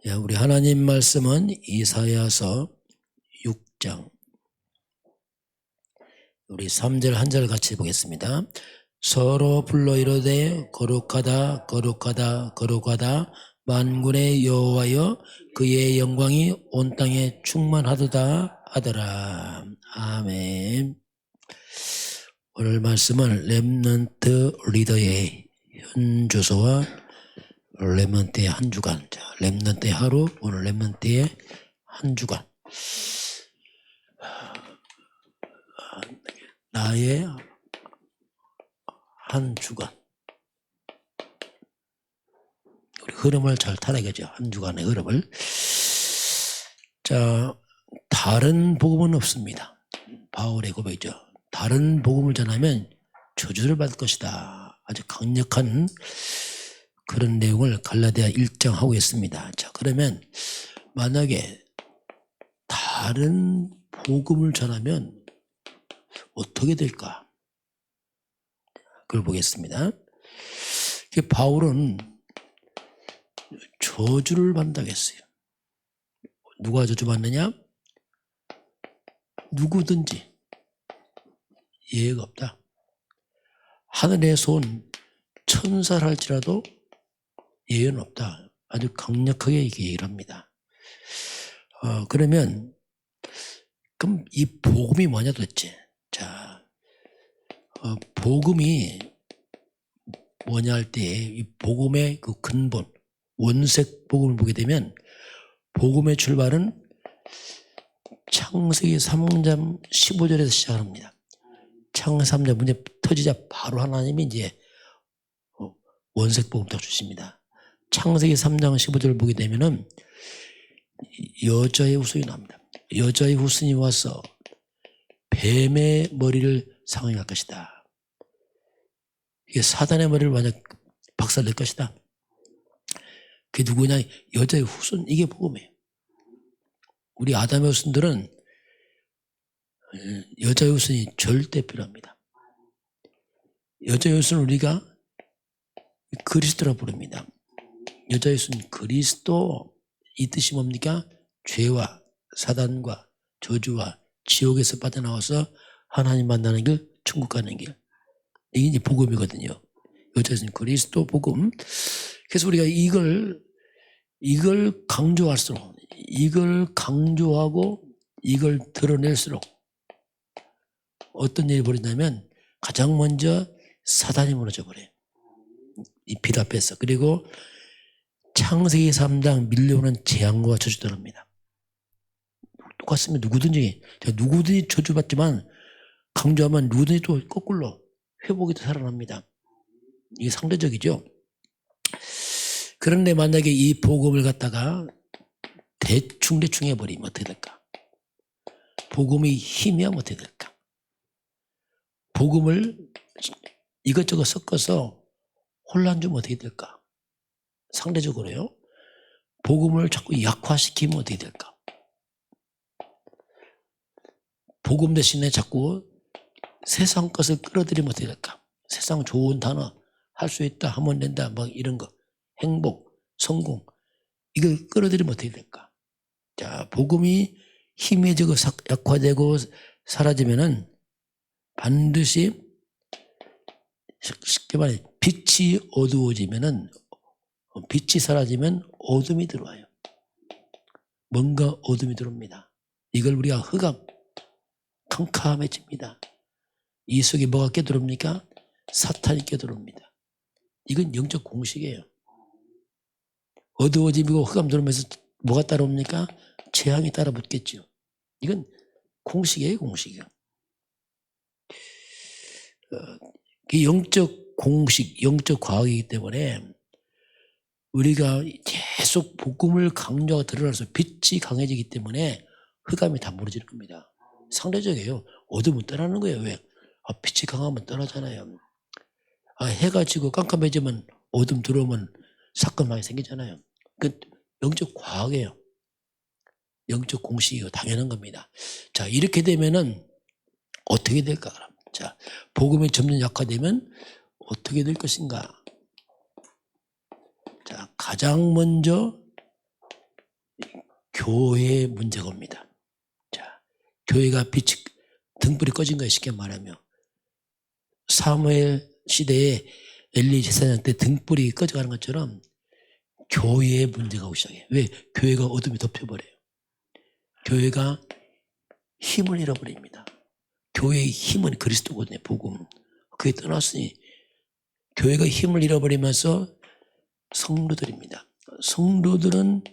우리 하나님 말씀은 이사야서 6장 우리 3절 한 절 같이 보겠습니다. 서로 불러 이르되 거룩하다 거룩하다 거룩하다 만군의 여호와여 그의 영광이 온 땅에 충만하도다 하더라. 아멘. 오늘 말씀은 렘넌트 리더의 현주소와 렘넌트의 한 주간. 렘넌트의 하루, 오늘 렘넌트의 한 주간. 나의 한 주간. 우리 흐름을 잘 타라겠죠. 한 주간의 흐름을. 자, 다른 복음은 없습니다. 바울의 고백이죠. 다른 복음을 전하면 저주를 받을 것이다. 아주 강력한 그런 내용을 갈라디아 1장 하고 있습니다. 자, 그러면 만약에 다른 복음을 전하면 어떻게 될까? 그걸 보겠습니다. 바울은 저주를 받는다고 했어요. 누가 저주받느냐? 누구든지 예외가 없다. 하늘에서 온 천사를 할지라도 예외는 없다. 아주 강력하게 얘기를 합니다. 그러면 그럼 이 복음이 뭐냐 도대체? 자, 복음이 뭐냐 할 때 이 복음의 그 근본 원색 복음을 보게 되면 복음의 출발은 창세기 3장 15절에서 시작합니다. 창세기 3장 문제 터지자 바로 하나님이 이제 원색 복음 딱 주십니다. 창세기 3장 15절을 보게 되면은 여자의 후손이 나옵니다. 여자의 후손이 와서 뱀의 머리를 상하게 것이다. 이게 사단의 머리를 만약 박살낼 것이다. 그게 누구냐? 여자의 후손. 이게 복음이에요. 우리 아담의 후손들은 여자의 후손이 절대 필요합니다. 여자의 후손은 우리가 그리스도라 부릅니다. 여자의 후손 그리스도. 이 뜻이 뭡니까? 죄와 사단과 저주와 지옥에서 빠져나와서 하나님 만나는 길, 천국 가는 길. 이게 이제 복음이거든요. 여자는 그리스도 복음. 그래서 우리가 이걸 강조할수록, 이걸 강조하고 이걸 드러낼수록 어떤 일이 벌어지냐면 가장 먼저 사단이 무너져 버려요. 이 빛 앞에서. 그리고 창세기 3장 밀려오는 재앙과 저주도 합니다. 똑같습니다. 누구든지 저주받지만 강조하면 누구든지 또 거꾸로 회복이 또 살아납니다. 이게 상대적이죠. 그런데 만약에 이 복음을 갖다가 대충 해버리면 어떻게 될까? 복음이 힘이 하면 어떻게 될까? 복음을 이것저것 섞어서 혼란 주면 어떻게 될까? 상대적으로요. 복음을 자꾸 약화시키면 어떻게 될까? 복음 대신에 자꾸 세상 것을 끌어들이면 어떻게 될까? 세상 좋은 단어, 할 수 있다, 하면 된다, 막 이런 거, 행복, 성공, 이걸 끌어들이면 어떻게 될까? 자, 복음이 희미해지고 약화되고 사라지면은 반드시 쉽게 말해 빛이 어두워지면은 빛이 사라지면 어둠이 들어와요. 뭔가 어둠이 들어옵니다. 이걸 우리가 흑암, 캄캄해집니다. 이 속에 뭐가 껴들어옵니까? 사탄이 껴들어옵니다. 이건 영적 공식이에요. 어두워지고 흑암 들어오면서 뭐가 따라옵니까? 재앙이 따라 붙겠죠. 이건 공식이에요, 공식이요. 영적 공식, 영적 과학이기 때문에 우리가 계속 복음을 강조하고 드러나서 빛이 강해지기 때문에 흑암이 다 무너지는 겁니다. 상대적이에요. 어둠은 떠나는 거예요. 왜? 빛이 강하면 떠나잖아요. 해가 지고 깜깜해지면 어둠 들어오면 사건 많이 생기잖아요. 그 영적 과학이에요. 영적 공식이고 당연한 겁니다. 자, 이렇게 되면은 어떻게 될까? 자, 복음이 점점 약화되면 어떻게 될 것인가? 자, 가장 먼저 교회의 문제가 옵니다. 자, 교회가 빛이 등불이 꺼진 거예요. 쉽게 말하면 사무엘 시대에 엘리 제사장 때 등불이 꺼져가는 것처럼 교회의 문제가 오기 시작해요. 왜? 교회가 어둠이 덮여버려요. 교회가 힘을 잃어버립니다. 교회의 힘은 그리스도거든요. 복음. 그게 떠났으니 교회가 힘을 잃어버리면서 성도들입니다. 성도들은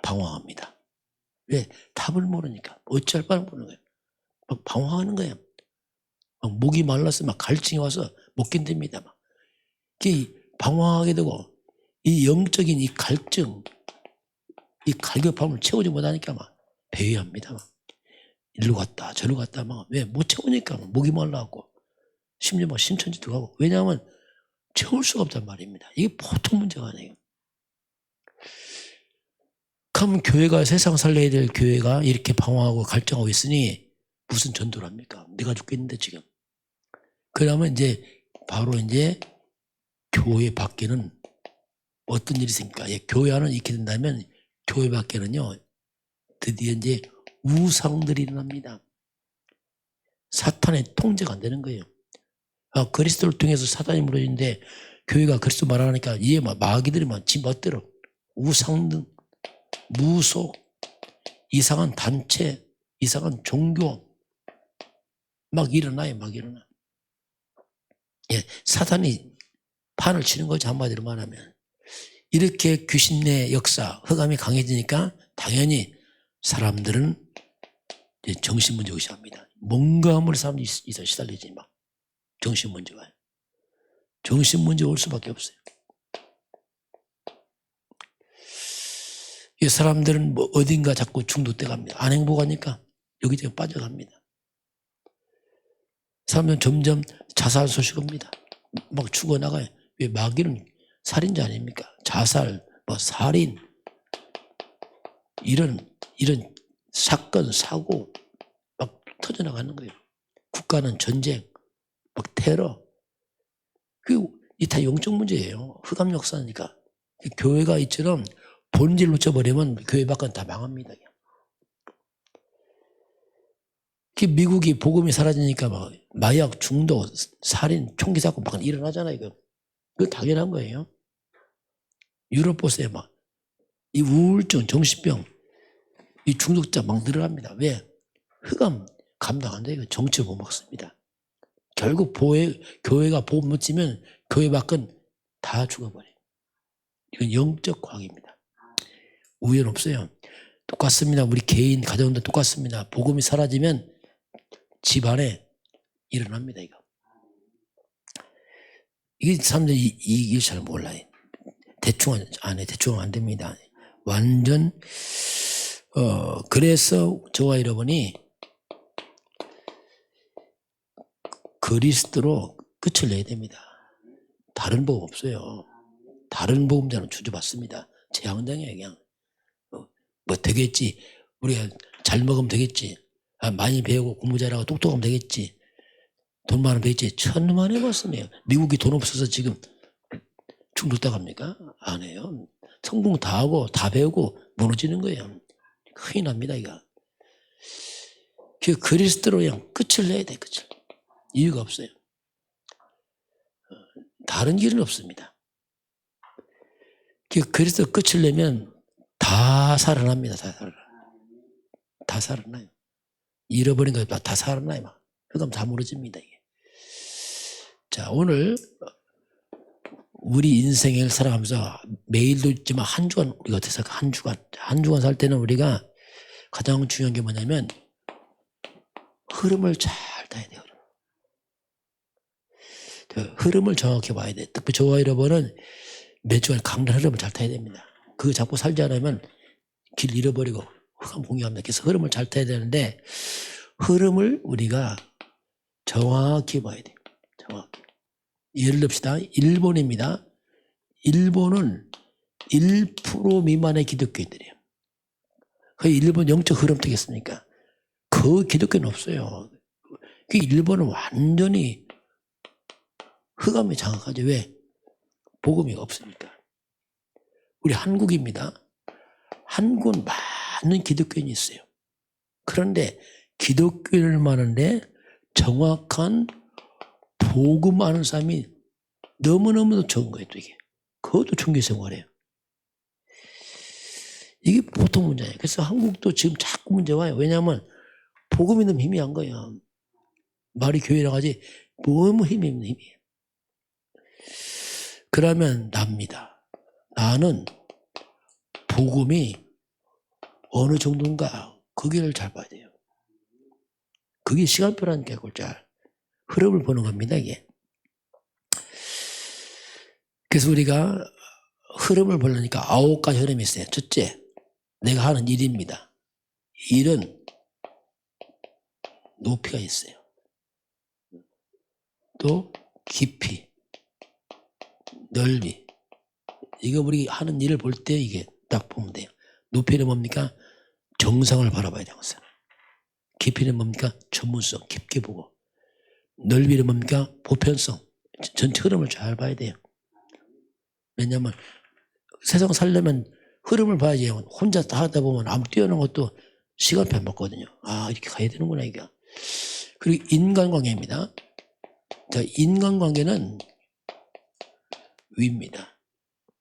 방황합니다. 왜? 답을 모르니까. 어찌할 바를 모르는 거예요. 막 방황하는 거예요. 막 목이 말라서 막 갈증이 와서 못 견딥니다. 막. 방황하게 되고 이 영적인 이 갈증, 이 갈급함을 채우지 못하니까 막 배회합니다. 막. 일로 갔다 저로 갔다 막. 왜? 못 채우니까 막 목이 말라갖고 심지어 막 신천지도 가고. 왜냐하면 채울 수가 없단 말입니다. 이게 보통 문제가 아니에요. 그럼 교회가 세상 살려야 될 교회가 이렇게 방황하고 갈증하고 있으니 무슨 전도를 합니까? 내가 죽겠는데 지금. 그러면 이제 바로 이제 교회 밖에는 어떤 일이 있습니까? 예, 교회 안은 이렇게 된다면 교회 밖에는요 드디어 이제 우상들이 일어납니다. 사탄의 통제가 안 되는 거예요. 그리스도를 통해서 사단이 무너지는데 교회가 그리스도 말하니까 이에 마귀들이 지 멋대로 우상등, 무속, 이상한 단체, 이상한 종교 막 일어나요. 막 일어나. 예, 사탄이 판을 치는 거죠. 한마디로 말하면. 이렇게 귀신의 역사, 흑암이 강해지니까 당연히 사람들은 이제 정신문제가 시작합니다. 뭔가 아무리 사람들이 있어 시달리지 막. 정신문제가. 정신문제 올 수밖에 없어요. 이 사람들은 뭐 어딘가 자꾸 중독돼 갑니다. 안 행복하니까 여기저기 빠져갑니다. 사람들은 점점 자살 소식 옵니다. 막 죽어나가요. 왜? 마귀는 살인자 아닙니까? 자살, 뭐 살인, 이런 사건, 사고 막 터져나가는 거예요. 국가는 전쟁, 막 테러. 이 다 영적 문제예요. 흑암 역사니까. 교회가 이처럼 본질 놓쳐버리면 교회 밖은 다 망합니다. 미국이 복음이 사라지니까 막 마약, 중독, 살인, 총기 사건 막 일어나잖아요. 그거 당연한 거예요. 유럽 보세요. 막 이 우울증, 정신병, 이 중독자 막 늘어납니다. 왜? 흑암 감당 안 돼요. 정치를 못 먹습니다. 결국 교회가 보험 못 지면 교회 밖은 다 죽어버려요. 이건 영적 과학입니다. 우연 없어요. 똑같습니다. 우리 개인, 가정도 똑같습니다. 복음이 사라지면 집안에 일어납니다. 이게 사람들이 이게 잘 몰라요. 대충 안 됩니다. 완전 그래서 저와 여러분이 그리스도로 끝을 내야 됩니다. 다른 복음 없어요. 다른 복음자는 주저받습니다. 재앙당해요. 그냥 뭐 되겠지. 우리가 잘 먹으면 되겠지. 많이 배우고 공부 잘하고 똑똑하면 되겠지. 돈 많으면 되겠지. 천만 해봤으면 미국이 돈 없어서 지금 중독당합니까? 안 해요. 성공 다 하고 다 배우고 무너지는 거예요. 큰일 납니다. 이거. 그리스도로 그냥 끝을 내야 돼. 끝을. 이유가 없어요. 다른 길은 없습니다. 그리스도 끝을 내면 다 살아납니다. 다 살아나요. 잃어버린 거 다 살아나요. 막. 그럼 다 무너집니다. 이게. 자, 오늘 우리 인생을 살아가면서 매일도 있지만 한 주간 우리가 어떻게 살까? 한 주간 살 때는 우리가 가장 중요한 게 뭐냐면 흐름을 잘 타야 돼요. 흐름을 정확히 봐야 돼. 특히 저와 여러분은 몇 주간 강단 흐름을 잘 타야 됩니다. 그거 잡고 살지 않으면 길 잃어버리고 흑암 공유합니다. 그래서 흐름을 잘 타야 되는데 흐름을 우리가 정확히 봐야 돼요. 정확히. 예를 듭시다. 일본입니다. 일본은 1% 미만의 기독교인들이에요. 그 일본 영적 흐름 되겠습니까? 그 기독교는 없어요. 그 일본은 완전히 흑암이 장악하죠. 왜? 복음이 없으니까. 우리 한국입니다. 한국은 많은 기독교인이 있어요. 그런데 기독교를 많은데 정확한 복음 아는 사람이 너무너무 적은 거예요. 또 이게. 그것도 종교생활이에요. 이게 보통 문제예요. 그래서 한국도 지금 자꾸 문제 와요. 왜냐하면 복음이 너무 희미한 거예요. 말이 교회라고 하지 너무 힘이에요. 그러면 납니다. 나는 복음이 어느 정도인가 거기를 잘 봐야 돼요. 그게 시간표라는 게 그걸 잘 흐름을 보는 겁니다. 이게. 그래서 우리가 흐름을 보려니까 9가지 흐름이 있어요. 첫째, 내가 하는 일입니다. 일은 높이가 있어요. 또 깊이, 넓이. 이거 우리 하는 일을 볼 때 이게 딱 보면 돼요. 높이는 뭡니까? 정상을 바라봐야 돼요. 항상. 깊이는 뭡니까? 전문성, 깊게 보고. 넓이는 뭡니까? 보편성, 전체 흐름을 잘 봐야 돼요. 왜냐하면 세상 살려면 흐름을 봐야지. 혼자 다 하다 보면 아무 뛰어난 것도 시간표 안 맞거든요. 아, 이렇게 가야 되는구나, 이게. 그리고 인간관계입니다. 자, 인간관계는 위입니다.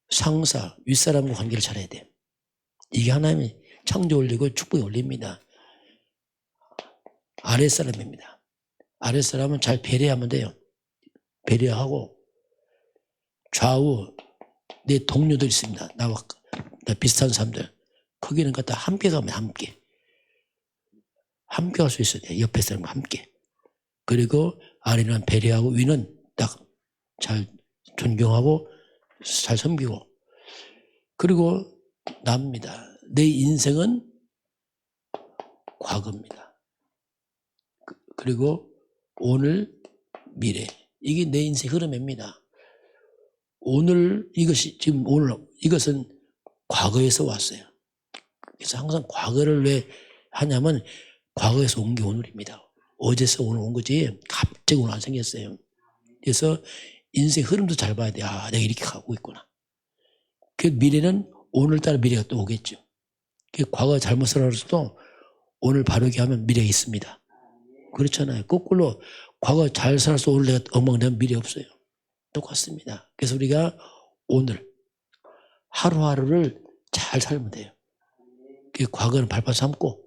상사, 윗사람과 관계를 잘해야 돼요. 이게 하나님이 창조 올리고 축복이 올립니다. 아랫사람입니다. 아랫사람은 잘 배려하면 돼요. 배려하고 좌우 내 동료들 있습니다. 나와 비슷한 사람들. 거기는 갖다 함께 가면 함께 갈 수 있어야 돼요. 옆에 사람과 함께. 그리고 아래는 배려하고 위는 딱 잘 존경하고 잘 섬기고. 그리고 납니다. 내 인생은 과거입니다. 그리고 오늘, 미래. 이게 내 인생 흐름입니다. 오늘 이것이 지금 오늘 이것은 과거에서 왔어요. 그래서 항상 과거를 왜 하냐면 과거에서 온 게 오늘입니다. 어제서 오늘 온 거지 갑자기 오늘 안 생겼어요. 그래서 인생 흐름도 잘 봐야 돼. 아, 내가 이렇게 가고 있구나. 그 미래는 오늘따라 미래가 또 오겠죠. 그 과거 잘못 살아서도 오늘 바르게 하면 미래가 있습니다. 그렇잖아요. 거꾸로 과거 잘 살아서 오늘 내가 엉망되면 미래 없어요. 똑같습니다. 그래서 우리가 오늘 하루하루를 잘 살면 돼요. 그 과거는 밟아 삼고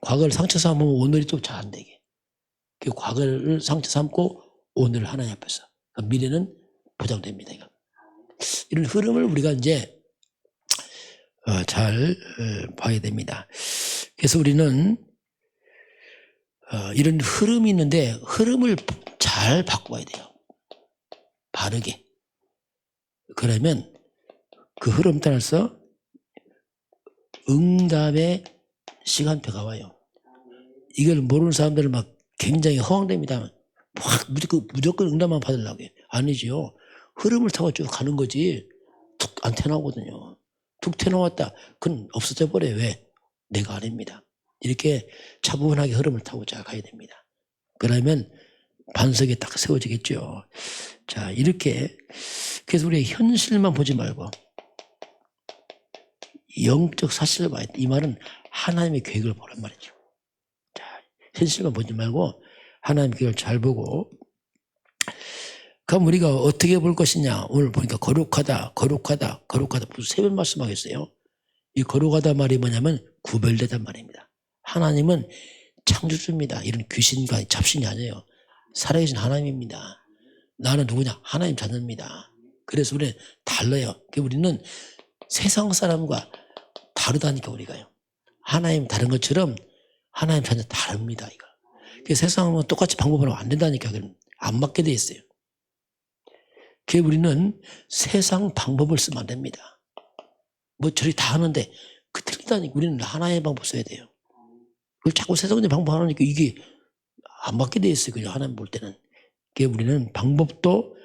과거를 상처 삼으면 오늘이 또 잘 안 되게. 그 과거를 상처 삼고 오늘 하나님 앞에서 미래는 보장됩니다. 이거. 이런 흐름을 우리가 이제 잘 봐야 됩니다. 그래서 우리는 이런 흐름이 있는데 흐름을 잘 바꿔야 돼요. 바르게. 그러면 그 흐름 따라서 응답의 시간표가 와요. 이걸 모르는 사람들은 막 굉장히 허황됩니다. 무조건 응답만 받으려고 해요. 아니죠. 흐름을 타고 쭉 가는 거지 툭 안 튀어나오거든요. 툭 튀어나왔다. 그건 없어져 버려요. 왜? 내가 아닙니다. 이렇게 차분하게 흐름을 타고 잘 가야 됩니다. 그러면 반석이 딱 세워지겠죠. 자, 이렇게. 그래서 우리 현실만 보지 말고 영적 사실을 봐야 돼. 이 말은 하나님의 계획을 보란 말이죠. 자, 현실만 보지 말고 하나님의 계획을 잘 보고. 그럼 우리가 어떻게 볼 것이냐. 오늘 보니까 거룩하다. 무슨 3번 말씀하겠어요. 이 거룩하다 말이 뭐냐면 구별되단 말입니다. 하나님은 창조주입니다. 이런 귀신과 잡신이 아니에요. 살아계신 하나님입니다. 나는 누구냐? 하나님 자녀입니다. 그래서 우리는 달라요. 우리는 세상 사람과 다르다니까 우리가요. 하나님 다른 것처럼 하나님 자녀 다릅니다. 이거. 세상은 똑같이 방법을 하면 안 된다니까. 안 맞게 돼 있어요. 그래서 우리는 세상 방법을 쓰면 안 됩니다. 뭐 저리 다 하는데 그 틀리다니까. 우리는 하나의 방법 써야 돼요. 그걸 자꾸 세상의 방법 하니까 이게 안 맞게 돼 있어요. 그냥 하나님 볼 때는. 그래서 우리는 방법도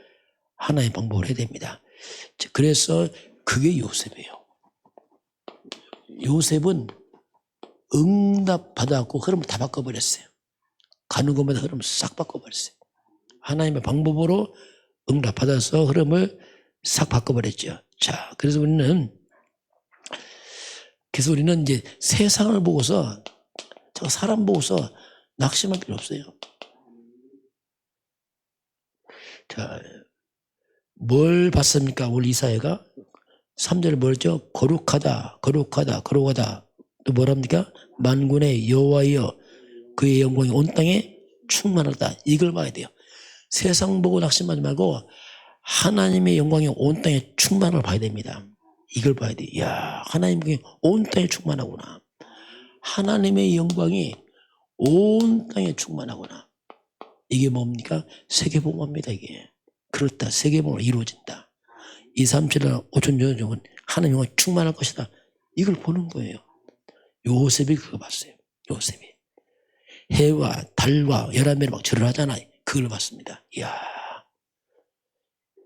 하나의 방법을 해야 됩니다. 그래서 그게 요셉이에요. 요셉은 응답 받아갖고 흐름을 다 바꿔버렸어요. 가는 곳마다 흐름을 싹 바꿔버렸어요. 하나님의 방법으로 응답 받아서 흐름을 싹 바꿔버렸죠. 자, 그래서 우리는 그래서 우리는 이제 세상을 보고서, 저 사람 보고서 낙심할 필요 없어요. 자, 뭘 봤습니까? 오늘 이사야가 3절에 뭐였죠? 거룩하다, 거룩하다, 거룩하다. 또 뭐랍니까? 만군의 여호와여, 그의 영광이 온 땅에 충만하다. 이걸 봐야 돼요. 세상 보고 낙심하지 말고 하나님의 영광이 온 땅에 충만을 봐야 됩니다. 이걸 봐야 돼. 이야, 하나님의 온 땅에 충만하구나. 하나님의 영광이 온 땅에 충만하구나. 이게 뭡니까? 세계복음입니다. 이게. 그렇다. 세계복음으로 이루어진다. 2, 3, 7년 5천 년 중은 하나님의 영광이 충만할 것이다. 이걸 보는 거예요. 요셉이 그거 봤어요. 요셉이. 해와 달과 11별이 막 절을 하잖아요. 그걸 봤습니다. 이야.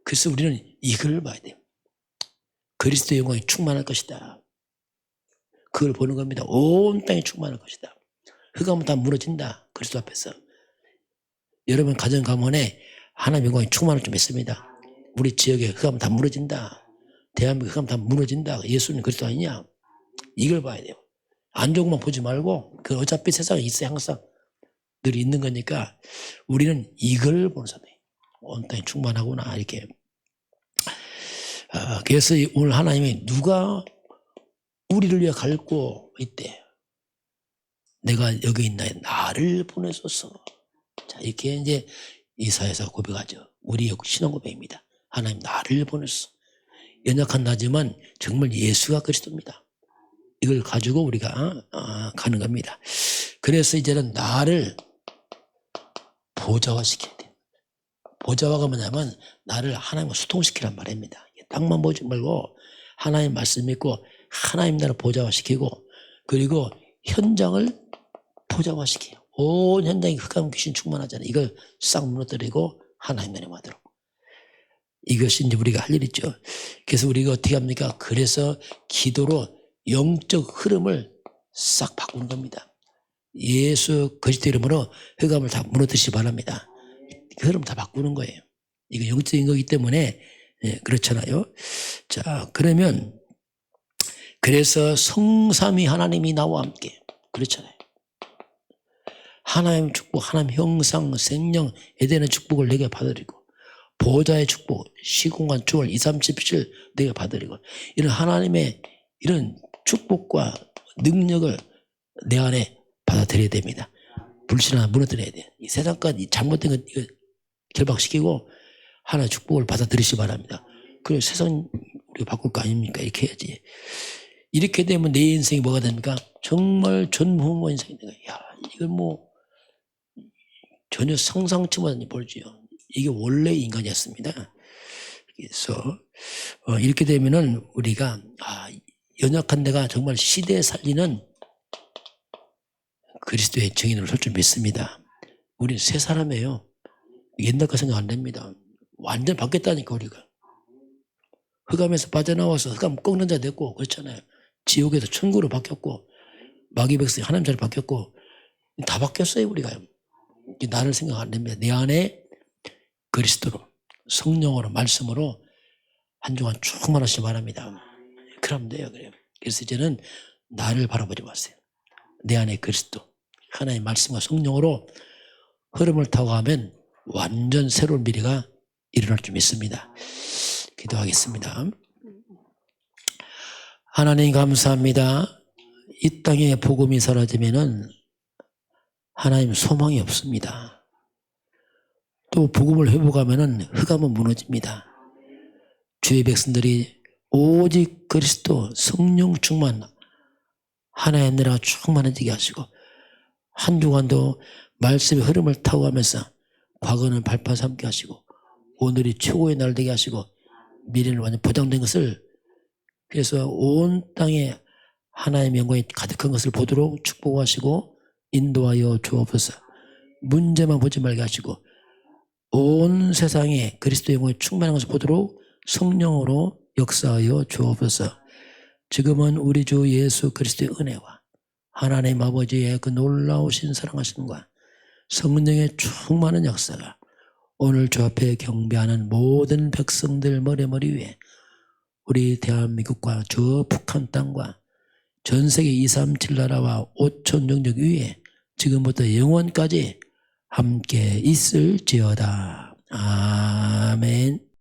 그래서 우리는 이걸 봐야 돼요. 그리스도의 영광이 충만할 것이다. 그걸 보는 겁니다. 온 땅이 충만할 것이다. 흑암은 다 무너진다. 그리스도 앞에서. 여러분 가정 가문에 하나님의 영광이 충만할 줄 믿습니다. 우리 지역에 흑암은 다 무너진다. 대한민국 흑암 다 무너진다. 예수님 그리스도 아니냐? 이걸 봐야 돼요. 안 좋은 것만 보지 말고, 그 어차피 세상에 있어요. 항상 늘 있는 거니까 우리는 이걸 보는 사람이에요. 온 땅이 충만하구나. 이렇게. 그래서 오늘 하나님이 누가 우리를 위해 갈고 있대. 내가 여기 있나 나를 보내소서. 자, 이렇게 이제 이사야서 고백하죠. 우리의 신앙 고백입니다. 하나님 나를 보내소서. 연약한 나지만 정말 예수가 그리스도입니다. 이걸 가지고 우리가 가는 겁니다. 그래서 이제는 나를 보좌화시켜야 돼요. 보좌화가 뭐냐면 나를 하나님과 소통시키란 말입니다. 땅만 보지 말고 하나님 말씀 믿고 하나님 나를 보좌화시키고, 그리고 현장을 보좌화시켜요. 온 현장이 흑암 귀신 충만하잖아요. 이걸 싹 무너뜨리고 하나님 나라에 와도록. 이것이 이제 우리가 할 일이죠. 그래서 우리가 어떻게 합니까? 그래서 기도로 영적 흐름을 싹 바꾸는 겁니다. 예수 그리스도 이름으로 흑암을 다 무너뜨리시 바랍니다. 그 흐름 다 바꾸는 거예요. 이거 영적인 거기 때문에 그렇잖아요. 자, 그러면 그래서 성삼위 하나님이 나와 함께, 그렇잖아요. 하나님 축복, 하나님 형상, 생명, 에덴의 축복을 내게 받으리고, 보좌의 축복, 시공간 주월 2, 3, 17 내게 받으리고, 이런 하나님의 이런 축복과 능력을 내 안에 받아들여야 됩니다. 불신하나 무너뜨려야 돼요. 이 세상까지 잘못된 것 이거 결박시키고 하나의 축복을 받아들이시 바랍니다. 그래서 세상 우리가 바꿀 거 아닙니까? 이렇게 해야지. 이렇게 되면 내 인생이 뭐가 됩니까? 정말 전무후무한 인생이 되는 거예요. 야, 이걸 뭐 전혀 상상치 못한 벌지요. 이게 원래 인간이었습니다. 그래서 이렇게 되면은 우리가 연약한 내가 정말 시대에 살리는 그리스도의 증인으로 설 줄 믿습니다. 우리는 새 사람이에요. 옛날 거 생각 안 됩니다. 완전 바뀌었다니까 우리가. 흑암에서 빠져나와서 흑암 꺾는 자 됐고, 그렇잖아요. 지옥에서 천국으로 바뀌었고, 마귀 백성이 하나님 자리로 바뀌었고, 다 바뀌었어요 우리가. 나를 생각 안 됩니다. 내 안에 그리스도로, 성령으로, 말씀으로 한 주간 충만하시기 바랍니다. 그러면 돼요. 그래요. 그래서 이제는 나를 바라보지 마세요. 내 안에 그리스도, 하나님의 말씀과 성령으로 흐름을 타고 가면 완전 새로운 미래가 일어날 줄 믿습니다. 기도하겠습니다. 하나님 감사합니다. 이 땅에 복음이 사라지면은 하나님 소망이 없습니다. 또 복음을 회복하면은 흑암은 무너집니다. 주의 백성들이 오직 그리스도 성령 충만, 하나의 나라가 충만해지게 하시고, 한 주간도 말씀의 흐름을 타고 가면서 과거는 발판 삼게 하시고, 오늘이 최고의 날 되게 하시고, 미래는 완전 보장된 것을, 그래서 온 땅에 하나님의 영광이 가득한 것을 보도록 축복하시고 인도하여 주옵소서. 문제만 보지 말게 하시고 온 세상에 그리스도의 영광이 충만한 것을 보도록 성령으로 역사하여 주옵소서. 지금은 우리 주 예수 그리스도의 은혜와 하나님 아버지의 그 놀라우신 사랑하심과 성령의 충만한 역사가 오늘 주 앞에 경배하는 모든 백성들 머리 위에, 우리 대한민국과 저 북한 땅과 전 세계 237 나라와 5천 종족 위에 지금부터 영원까지 함께 있을지어다. 아멘.